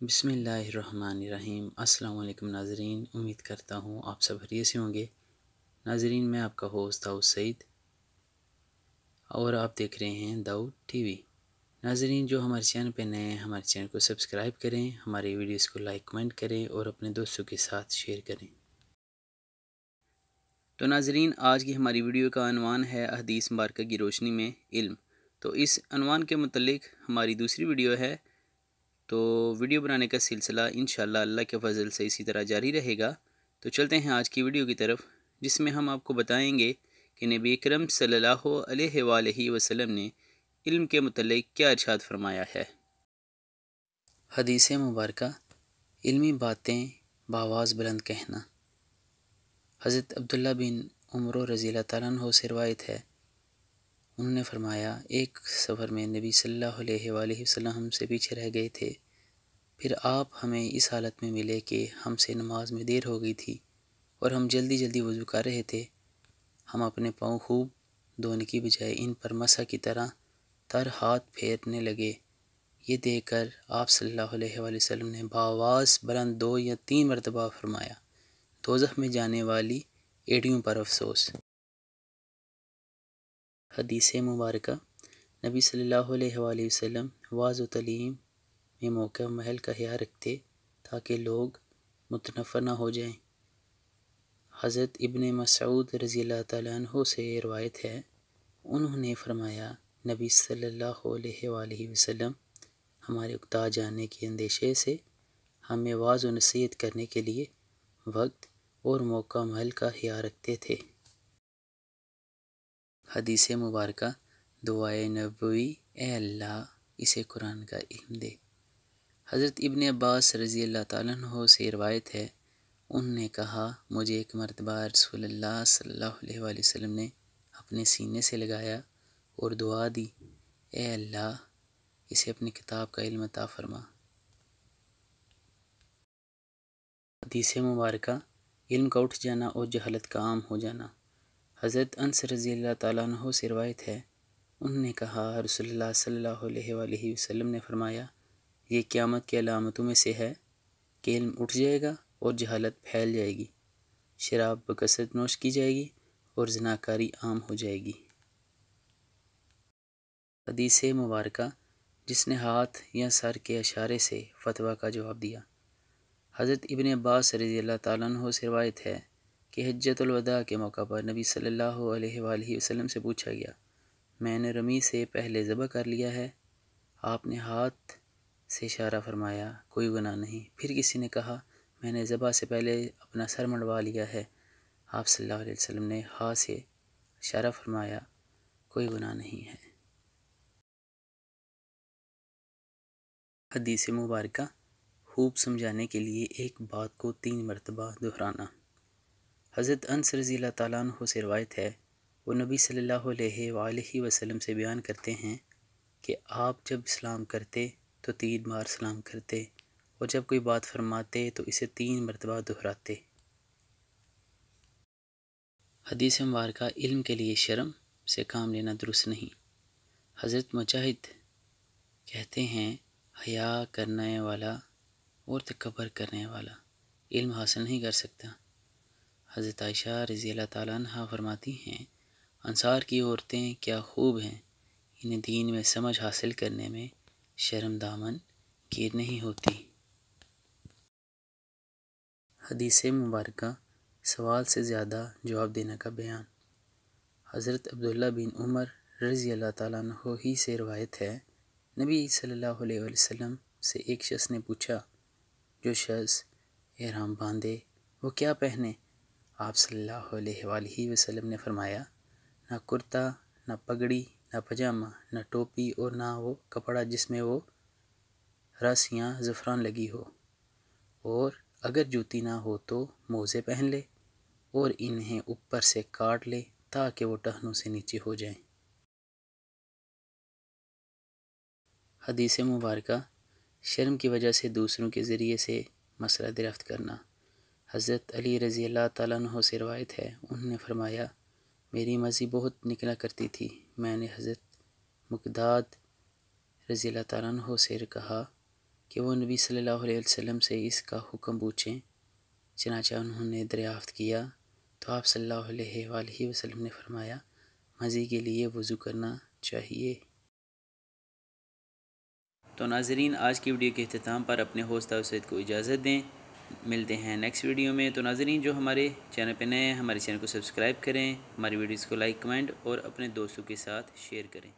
بسم اللہ الرحمن الرحیم۔ السلام علیکم ناظرین، امید کرتا ہوں آپ سب خیریت سے ہوں گے۔ ناظرین، میں آپ کا ہوسٹ داؤد سعید اور آپ دیکھ رہے ہیں داؤد ٹی وی۔ ناظرین، جو ہمارے چینل پہ نئے ہیں ہمارے چینل کو سبسکرائب کریں، ہماری ویڈیوز کو لائک کمنٹ کریں اور اپنے دوستوں کے ساتھ شیئر کریں۔ تو ناظرین، آج کی ہماری ویڈیو کا عنوان ہے احادیث مبارکہ کی روشنی میں علم۔ تو اس عنوان کے متعلق ہماری دوسری ویڈیو ہے، تو ویڈیو بنانے کا سلسلہ انشاءاللہ اللہ کے فضل سے اسی طرح جاری رہے گا۔ تو چلتے ہیں آج کی ویڈیو کی طرف، جس میں ہم آپ کو بتائیں گے کہ نبی اکرم صلی اللہ علیہ وآلہ وسلم نے علم کے متعلق کیا ارشاد فرمایا ہے۔ حدیث مبارکہ، علمی باتیں بآواز بلند کہنا۔ حضرت عبداللہ بن عمر رضی اللہ تعالیٰ عنہ سے روایت ہے، انہوں نے فرمایا، ایک سفر میں نبی صلی اللہ علیہ وآلہ وسلم ہم سے پیچھے رہ گئے تھے۔ پھر آپ ہمیں اس حالت میں ملے کہ ہم سے نماز میں دیر ہو گئی تھی اور ہم جلدی جلدی وضو کر رہے تھے۔ ہم اپنے پاؤں خوب دھونے کی بجائے ان پر مسح کی طرح تر ہاتھ پھیرنے لگے۔ یہ دیکھ کر آپ صلی اللہ علیہ وآلہ وسلم نے بآواز بلند 2 یا 3 مرتبہ فرمایا، دوزخ میں جانے والی ایڑیوں پر افسوس۔ حدیث مبارکہ، نبی صلی اللہ علیہ وآلہ وسلم وعظ و تعلیم میں موقع و محل کا خیال رکھتے تاکہ لوگ متنفر نہ ہو جائیں۔ حضرت ابن مسعود رضی اللہ تعالیٰ عنہ سے روایت ہے، انہوں نے فرمایا، نبی صلی اللہ علیہ وآلہ وسلم ہمارے اکتا جانے کے اندیشے سے ہمیں وعظ و نصیحت کرنے کے لیے وقت اور موقع و محل کا خیال رکھتے تھے۔ حدیث مبارکہ، دعائے نبوی، اے اللہ اسے قرآن کا علم دے۔ حضرت ابن عباس رضی اللہ تعالیٰ عنہ سے روایت ہے، انہوں نے کہا، مجھے ایک مرتبہ رسول اللہ صلی اللہ علیہ وآلہ وسلم نے اپنے سینے سے لگایا اور دعا دی، اے اللہ اسے اپنی کتاب کا علم عطا فرما۔ حدیث مبارکہ، علم کا اٹھ جانا اور جہالت کا عام ہو جانا۔ حضرت انس رضی اللہ تعالیٰ عنہ سے روایت ہے، انہوں نے کہا، رسول اللہ صلی اللہ علیہ وآلہ وسلم نے فرمایا، یہ قیامت کی علامتوں میں سے ہے کہ علم اٹھ جائے گا اور جہالت پھیل جائے گی، شراب بکثرت نوش کی جائے گی اور زناکاری عام ہو جائے گی۔ حدیث مبارکہ، جس نے ہاتھ یا سر کے اشارے سے فتویٰ کا جواب دیا۔ حضرت ابن عباس رضی اللہ تعالیٰ عنہ سے روایت ہے کہ حجۃ الوداع کے موقع پر نبی صلی اللہ علیہ وآلہ وسلم سے پوچھا گیا، میں نے رمی سے پہلے ذبح کر لیا ہے؟ آپ نے ہاتھ سے اشارہ فرمایا، کوئی گناہ نہیں۔ پھر کسی نے کہا، میں نے ذبح سے پہلے اپنا سر منڈوا لیا ہے۔ آپ صلی اللہ علیہ وسلم نے ہاتھ سے اشارہ فرمایا، کوئی گناہ نہیں ہے۔ حدیث مبارکہ، خوب سمجھانے کے لیے ایک بات کو 3 مرتبہ دہرانا۔ حضرت انس رضی اللہ تعالیٰ عنہ سے روایت ہے، وہ نبی صلی اللہ علیہ وآلہ وسلم سے بیان کرتے ہیں کہ آپ جب سلام کرتے تو 3 بار سلام کرتے اور جب کوئی بات فرماتے تو اسے 3 مرتبہ دہراتے۔ حدیث مبارکہ، علم کے لیے شرم سے کام لینا درست نہیں۔ حضرت مجاہد کہتے ہیں، حیا کرنے والا اور تکبر کرنے والا علم حاصل نہیں کر سکتا۔ حضرت عائشہ رضی اللہ تعالیٰ عنہ فرماتی ہیں، انصار کی عورتیں کیا خوب ہیں، انہیں دین میں سمجھ حاصل کرنے میں شرم دامن گیر نہیں ہوتی۔ حدیث مبارکہ، سوال سے زیادہ جواب دینے کا بیان۔ حضرت عبداللہ بن عمر رضی اللہ تعالیٰ عنہ ہی سے روایت ہے، نبی صلی اللہ علیہ وسلم سے ایک شخص نے پوچھا، جو شخص احرام باندھے وہ کیا پہنے؟ آپ صلی اللہ علیہ وآلہ وسلم نے فرمایا، نہ کرتا، نہ پگڑی، نہ پجامہ، نہ ٹوپی اور نہ وہ کپڑا جس میں وہ رس یا زعفران لگی ہو، اور اگر جوتی نہ ہو تو موزے پہن لے اور انہیں اوپر سے کاٹ لے تاکہ وہ ٹہنوں سے نیچے ہو جائیں۔ حدیث مبارکہ، شرم کی وجہ سے دوسروں کے ذریعے سے مسئلہ دریافت کرنا۔ حضرت علی رضی اللہ تعالیٰ عنہ سے روایت ہے، انہوں نے فرمایا، میری مضی بہت نکلا کرتی تھی، میں نے حضرت مقداد رضی اللہ تعالیٰ عنہ سے کہا، کہ وہ نبی صلی اللہ علیہ وسلم سے اس کا حکم پوچھیں۔ چنانچہ انہوں نے دریافت کیا تو آپ صلی اللہ علیہ وآلہ وسلم نے فرمایا مزی کے لیے وضو کرنا چاہیے۔ تو ناظرین، آج کی ویڈیو کے اختتام پر اپنے ہوسٹ توسعید کو اجازت دیں، ملتے ہیں نیکسٹ ویڈیو میں۔ تو ناظرین، جو ہمارے چینل پہ نئے ہیں ہمارے چینل کو سبسکرائب کریں، ہماری ویڈیوز کو لائک، کمنٹ اور اپنے دوستوں کے ساتھ شیئر کریں۔